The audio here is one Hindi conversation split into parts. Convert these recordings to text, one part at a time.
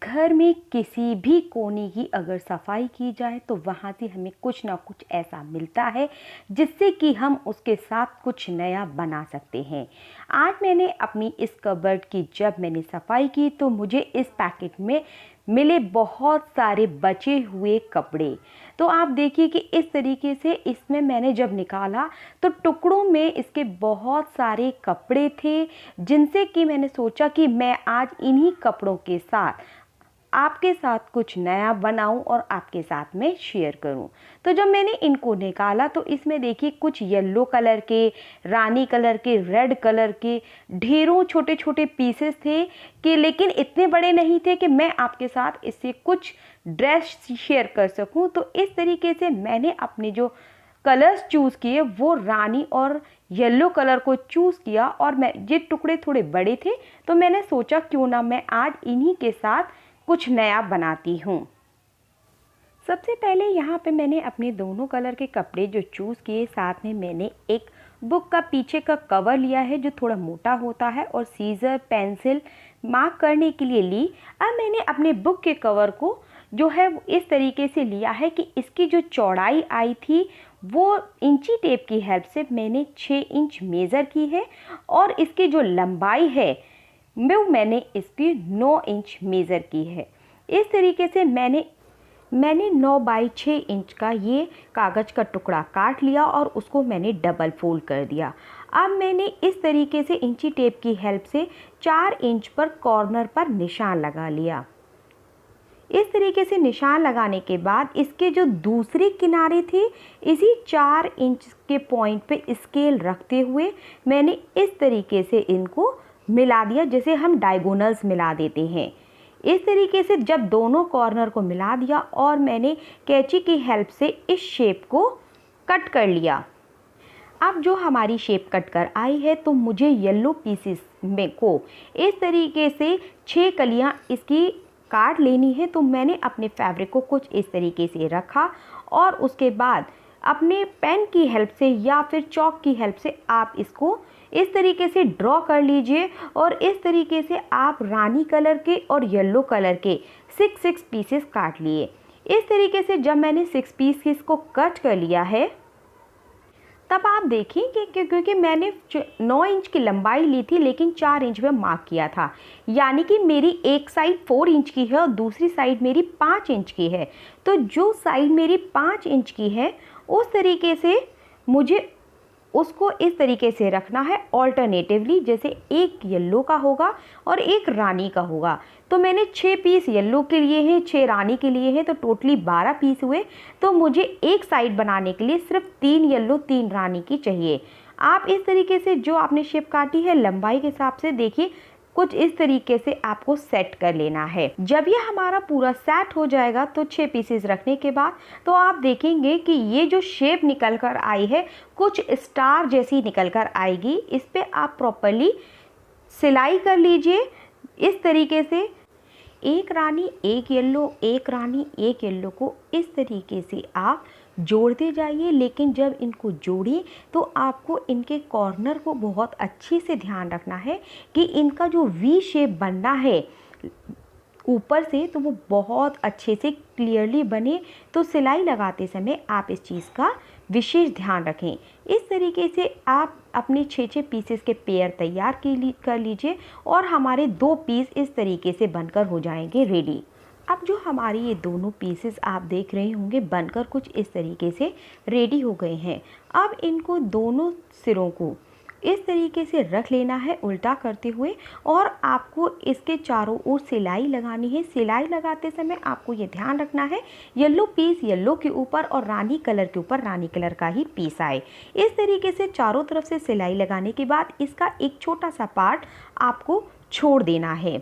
घर में किसी भी कोने की अगर सफाई की जाए तो वहाँ से हमें कुछ ना कुछ ऐसा मिलता है जिससे कि हम उसके साथ कुछ नया बना सकते हैं। आज मैंने अपनी इस कबर्ड की जब मैंने सफाई की तो मुझे इस पैकेट में मिले बहुत सारे बचे हुए कपड़े। तो आप देखिए कि इस तरीके से इसमें मैंने जब निकाला तो टुकड़ों में इसके बहुत सारे कपड़े थे, जिनसे कि मैंने सोचा कि मैं आज इन्हीं कपड़ों के साथ आपके साथ कुछ नया बनाऊं और आपके साथ में शेयर करूं। तो जब मैंने इनको निकाला तो इसमें देखिए कुछ येलो कलर के, रानी कलर के, रेड कलर के ढेरों छोटे छोटे पीसेस थे कि लेकिन इतने बड़े नहीं थे कि मैं आपके साथ इससे कुछ ड्रेस शेयर कर सकूं। तो इस तरीके से मैंने अपने जो कलर्स चूज़ किए वो रानी और येलो कलर को चूज़ किया और मैं ये टुकड़े थोड़े बड़े थे तो मैंने सोचा क्यों ना मैं आज इन्हीं के साथ कुछ नया बनाती हूँ। सबसे पहले यहाँ पे मैंने अपने दोनों कलर के कपड़े जो चूज़ किए, साथ में मैंने एक बुक का पीछे का कवर लिया है जो थोड़ा मोटा होता है और सीज़र पेंसिल मार्क करने के लिए ली। अब मैंने अपने बुक के कवर को जो है इस तरीके से लिया है कि इसकी जो चौड़ाई आई थी वो इंची टेप की हेल्प से मैंने 6 इंच मेज़र की है और इसकी जो लंबाई है मैंने इसकी 9 इंच मेज़र की है। इस तरीके से मैंने 9 बाई 6 इंच का ये कागज़ का टुकड़ा काट लिया और उसको मैंने डबल फोल्ड कर दिया। अब मैंने इस तरीके से इंची टेप की हेल्प से 4 इंच पर कॉर्नर पर निशान लगा लिया। इस तरीके से निशान लगाने के बाद इसके जो दूसरे किनारे थे इसी 4 इंच के पॉइंट पे स्केल रखते हुए मैंने इस तरीके से इनको मिला दिया, जैसे हम डायगोनल्स मिला देते हैं। इस तरीके से जब दोनों कॉर्नर को मिला दिया और मैंने कैंची की हेल्प से इस शेप को कट कर लिया। अब जो हमारी शेप कट कर आई है तो मुझे येलो पीसेस में को इस तरीके से 6 कलियां इसकी काट लेनी है। तो मैंने अपने फैब्रिक को कुछ इस तरीके से रखा और उसके बाद अपने पेन की हेल्प से या फिर चॉक की हेल्प से आप इसको इस तरीके से ड्रॉ कर लीजिए और इस तरीके से आप रानी कलर के और येलो कलर के 6 पीसेस काट लिए। इस तरीके से जब मैंने 6 पीसेस को कट कर लिया है तब आप देखिए कि क्योंकि मैंने 9 इंच की लंबाई ली थी लेकिन 4 इंच में मार्क किया था, यानी कि मेरी एक साइड 4 इंच की है और दूसरी साइड मेरी 5 इंच की है। तो जो साइड मेरी 5 इंच की है उस तरीके से मुझे उसको इस तरीके से रखना है ऑल्टरनेटिवली, जैसे एक येलो का होगा और एक रानी का होगा। तो मैंने 6 पीस येलो के लिए हैं, 6 रानी के लिए हैं, तो टोटली 12 पीस हुए। तो मुझे एक साइड बनाने के लिए सिर्फ 3 येलो 3 रानी की चाहिए। आप इस तरीके से जो आपने शेप काटी है लंबाई के हिसाब से देखिए कुछ इस तरीके से आपको सेट कर लेना है। जब ये हमारा पूरा सेट हो जाएगा तो 6 पीसेस रखने के बाद तो आप देखेंगे कि ये जो शेप निकल कर आई है कुछ स्टार जैसी निकल कर आएगी। इस पे आप प्रॉपरली सिलाई कर लीजिए इस तरीके से, एक रानी एक येलो, एक रानी एक येलो को इस तरीके से आप जोड़ते जाइए। लेकिन जब इनको जोड़िए तो आपको इनके कॉर्नर को बहुत अच्छे से ध्यान रखना है कि इनका जो वी शेप बनना है ऊपर से तो वो बहुत अच्छे से क्लियरली बने। तो सिलाई लगाते समय आप इस चीज़ का विशेष ध्यान रखें। इस तरीके से आप अपने 6 पीसेस के पेयर तैयार कर लीजिए और हमारे 2 पीस इस तरीके से बनकर हो जाएंगे रेडी। अब जो हमारी ये दोनों पीसेस आप देख रहे होंगे बनकर कुछ इस तरीके से रेडी हो गए हैं। अब इनको दोनों सिरों को इस तरीके से रख लेना है उल्टा करते हुए और आपको इसके चारों ओर सिलाई लगानी है। सिलाई लगाते समय आपको ये ध्यान रखना है येलो पीस येलो के ऊपर और रानी कलर के ऊपर रानी कलर का ही पीस आए। इस तरीके से चारों तरफ से सिलाई लगाने के बाद इसका एक छोटा सा पार्ट आपको छोड़ देना है।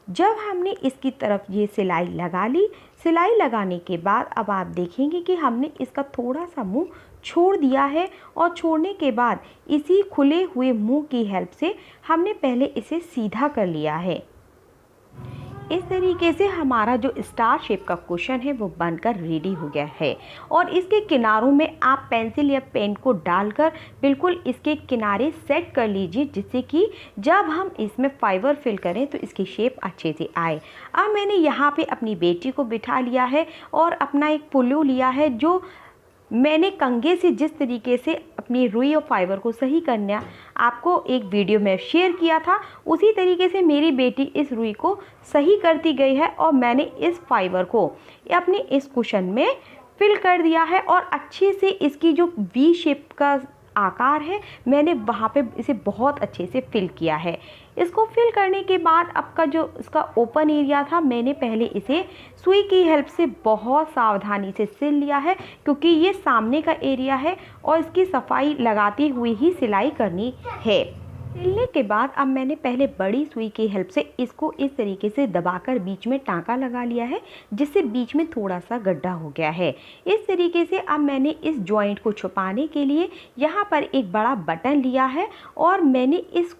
जब हमने इसकी तरफ ये सिलाई लगा ली, सिलाई लगाने के बाद अब आप देखेंगे कि हमने इसका थोड़ा सा मुंह छोड़ दिया है और छोड़ने के बाद इसी खुले हुए मुंह की हेल्प से हमने पहले इसे सीधा कर लिया है। इस तरीके से हमारा जो स्टार शेप का कुशन है वो बनकर रेडी हो गया है। और इसके किनारों में आप पेंसिल या पेन को डालकर बिल्कुल इसके किनारे सेट कर लीजिए, जिससे कि जब हम इसमें फाइबर फिल करें तो इसकी शेप अच्छे से आए। अब मैंने यहाँ पे अपनी बेटी को बिठा लिया है और अपना एक पुल्लू लिया है, जो मैंने कंघे से जिस तरीके से अपनी रुई और फाइबर को सही करना आपको एक वीडियो में शेयर किया था, उसी तरीके से मेरी बेटी इस रुई को सही करती गई है और मैंने इस फाइबर को अपने इस कुशन में फिल कर दिया है। और अच्छे से इसकी जो वी शेप का आकार है मैंने वहाँ पे इसे बहुत अच्छे से फिल किया है। इसको फिल करने के बाद आपका जो इसका ओपन एरिया था, मैंने पहले इसे सुई की हेल्प से बहुत सावधानी से सिल लिया है, क्योंकि ये सामने का एरिया है और इसकी सफाई लगाते हुए ही सिलाई करनी है। सिलने के बाद अब मैंने पहले बड़ी सुई की हेल्प से इसको इस तरीके से दबाकर बीच में टाँका लगा लिया है, जिससे बीच में थोड़ा सा गड्ढा हो गया है। इस तरीके से अब मैंने इस जॉइंट को छुपाने के लिए यहाँ पर एक बड़ा बटन लिया है और मैंने इस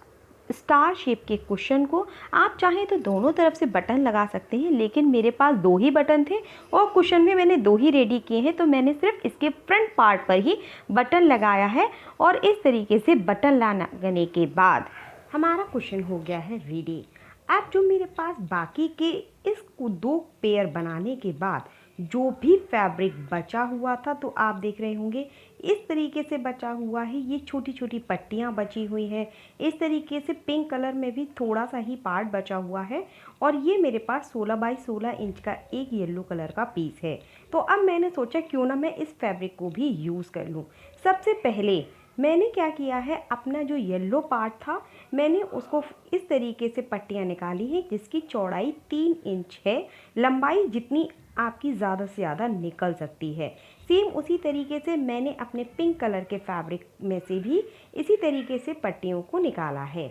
स्टार शेप के कुशन को, आप चाहें तो दोनों तरफ से बटन लगा सकते हैं, लेकिन मेरे पास 2 ही बटन थे और कुशन में मैंने 2 ही रेडी किए हैं, तो मैंने सिर्फ इसके फ्रंट पार्ट पर ही बटन लगाया है। और इस तरीके से बटन लगाने के बाद हमारा कुशन हो गया है रेडी। अब जो मेरे पास बाकी के इस 2 पेयर बनाने के बाद जो भी फैब्रिक बचा हुआ था, तो आप देख रहे होंगे इस तरीके से बचा हुआ है। ये छोटी छोटी पट्टियाँ बची हुई हैं। इस तरीके से पिंक कलर में भी थोड़ा सा ही पार्ट बचा हुआ है। और ये मेरे पास 16 बाई 16 इंच का एक येलो कलर का पीस है। तो अब मैंने सोचा क्यों ना मैं इस फैब्रिक को भी यूज़ कर लूँ। सबसे पहले मैंने क्या किया है, अपना जो येलो पार्ट था मैंने उसको इस तरीके से पट्टियाँ निकाली हैं, जिसकी चौड़ाई 3 इंच है, लंबाई जितनी आपकी ज़्यादा से ज़्यादा निकल सकती है। सेम उसी तरीके से मैंने अपने पिंक कलर के फैब्रिक में से भी इसी तरीके से पट्टियों को निकाला है।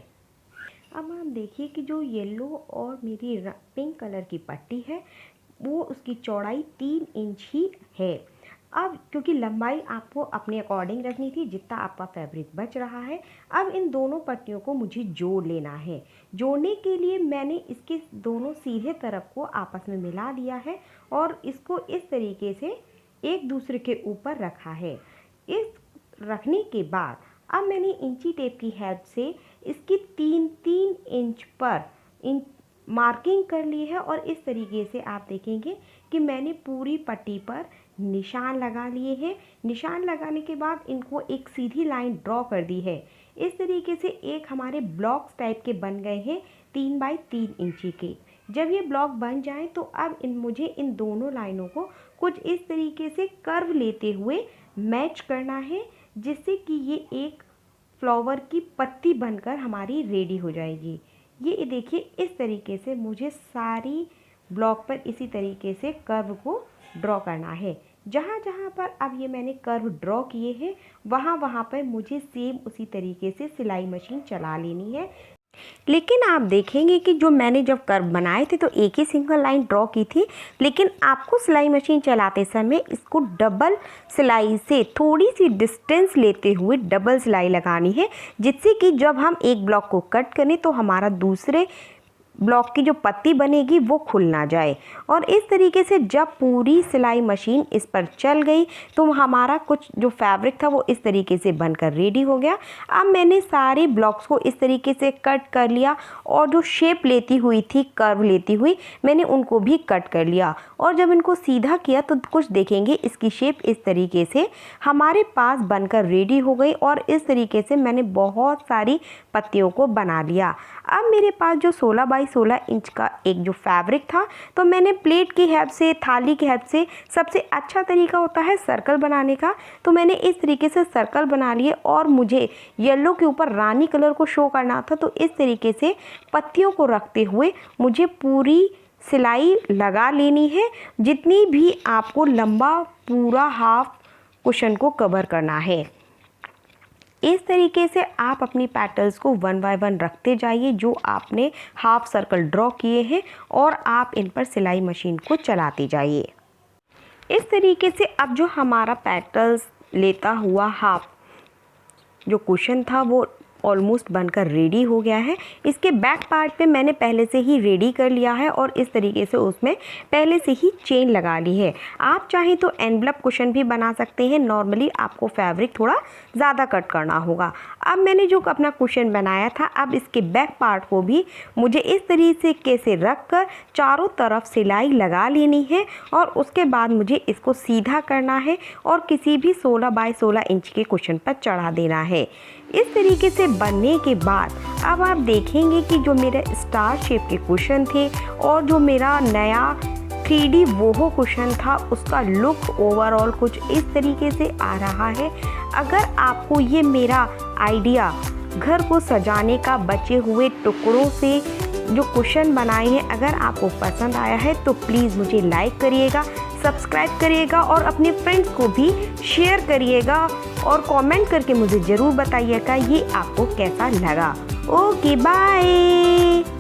अब आप देखिए कि जो येलो और मेरी पिंक कलर की पट्टी है वो उसकी चौड़ाई 3 इंच ही है। अब क्योंकि लंबाई आपको अपने अकॉर्डिंग रखनी थी जितना आपका फैब्रिक बच रहा है। अब इन दोनों पट्टियों को मुझे जोड़ लेना है। जोड़ने के लिए मैंने इसके दोनों सीधे तरफ को आपस में मिला दिया है और इसको इस तरीके से एक दूसरे के ऊपर रखा है। इस रखने के बाद अब मैंने इंची टेप की हेल्प से इसकी 3-3 इंच पर मार्किंग कर ली है और इस तरीके से आप देखेंगे कि मैंने पूरी पट्टी पर निशान लगा लिए हैं। निशान लगाने के बाद इनको एक सीधी लाइन ड्रॉ कर दी है। इस तरीके से एक हमारे ब्लॉक्स टाइप के बन गए हैं 3 बाई 3 इंची के। जब ये ब्लॉक बन जाए तो अब मुझे इन दोनों लाइनों को कुछ इस तरीके से कर्व लेते हुए मैच करना है, जिससे कि ये एक फ्लावर की पत्ती बनकर हमारी रेडी हो जाएगी। ये देखिए इस तरीके से मुझे सारी ब्लॉक पर इसी तरीके से कर्व को ड्रॉ करना है। जहाँ जहाँ पर अब ये मैंने कर्व ड्रॉ किए हैं वहाँ पर मुझे सेम उसी तरीके से सिलाई मशीन चला लेनी है। लेकिन आप देखेंगे कि जो मैंने जब कर्व बनाए थे तो एक ही सिंगल लाइन ड्रॉ की थी, लेकिन आपको सिलाई मशीन चलाते समय इसको डबल सिलाई से थोड़ी सी डिस्टेंस लेते हुए डबल सिलाई लगानी है, जिससे कि जब हम एक ब्लॉक को कट करें तो हमारा दूसरे ब्लॉक की जो पत्ती बनेगी वो खुल ना जाए। और इस तरीके से जब पूरी सिलाई मशीन इस पर चल गई तो हमारा कुछ जो फैब्रिक था वो इस तरीके से बनकर रेडी हो गया। अब मैंने सारे ब्लॉक्स को इस तरीके से कट कर लिया और जो शेप लेती हुई थी, कर्व लेती हुई, मैंने उनको भी कट कर लिया। और जब इनको सीधा किया तो कुछ देखेंगे इसकी शेप इस तरीके से हमारे पास बनकर रेडी हो गई। और इस तरीके से मैंने बहुत सारी पत्तियों को बना लिया। अब मेरे पास जो 16 बाई 16 इंच का एक जो फैब्रिक था, तो मैंने प्लेट की हेल्प से, थाली की हेल्प से, सबसे अच्छा तरीका होता है सर्कल बनाने का, तो मैंने इस तरीके से सर्कल बना लिए। और मुझे येलो के ऊपर रानी कलर को शो करना था, तो इस तरीके से पत्तियों को रखते हुए मुझे पूरी सिलाई लगा लेनी है, जितनी भी आपको लंबा पूरा हाफ कुशन को कवर करना है। इस तरीके से आप अपनी पेटल्स को 1 बाय 1 रखते जाइए जो आपने हाफ सर्कल ड्रॉ किए हैं, और आप इन पर सिलाई मशीन को चलाते जाइए। इस तरीके से अब जो हमारा पेटल्स लेता हुआ हाफ जो कुशन था वो ऑलमोस्ट बनकर रेडी हो गया है। इसके बैक पार्ट पे मैंने पहले से ही रेडी कर लिया है और इस तरीके से उसमें पहले से ही चेन लगा ली है। आप चाहें तो एनवलप कुशन भी बना सकते हैं। नॉर्मली आपको फैब्रिक थोड़ा ज़्यादा कट करना होगा। अब मैंने जो अपना कुशन बनाया था, अब इसके बैक पार्ट को भी मुझे इस तरीके से रख कर चारों तरफ सिलाई लगा लेनी है और उसके बाद मुझे इसको सीधा करना है और किसी भी 16 बाय 16 इंच के कुशन पर चढ़ा देना है। इस तरीके से बनने के बाद अब आप देखेंगे कि जो मेरे स्टार शेप के कुशन थे और जो मेरा नया 3D बोहो कुशन था, उसका लुक ओवरऑल कुछ इस तरीके से आ रहा है। अगर आपको ये मेरा आइडिया घर को सजाने का बचे हुए टुकड़ों से जो कुशन बनाए हैं, अगर आपको पसंद आया है तो प्लीज़ मुझे लाइक करिएगा, सब्सक्राइब करिएगा और अपने फ्रेंड्स को भी शेयर करिएगा और कमेंट करके मुझे ज़रूर बताइएगा ये आपको कैसा लगा। Okay bye.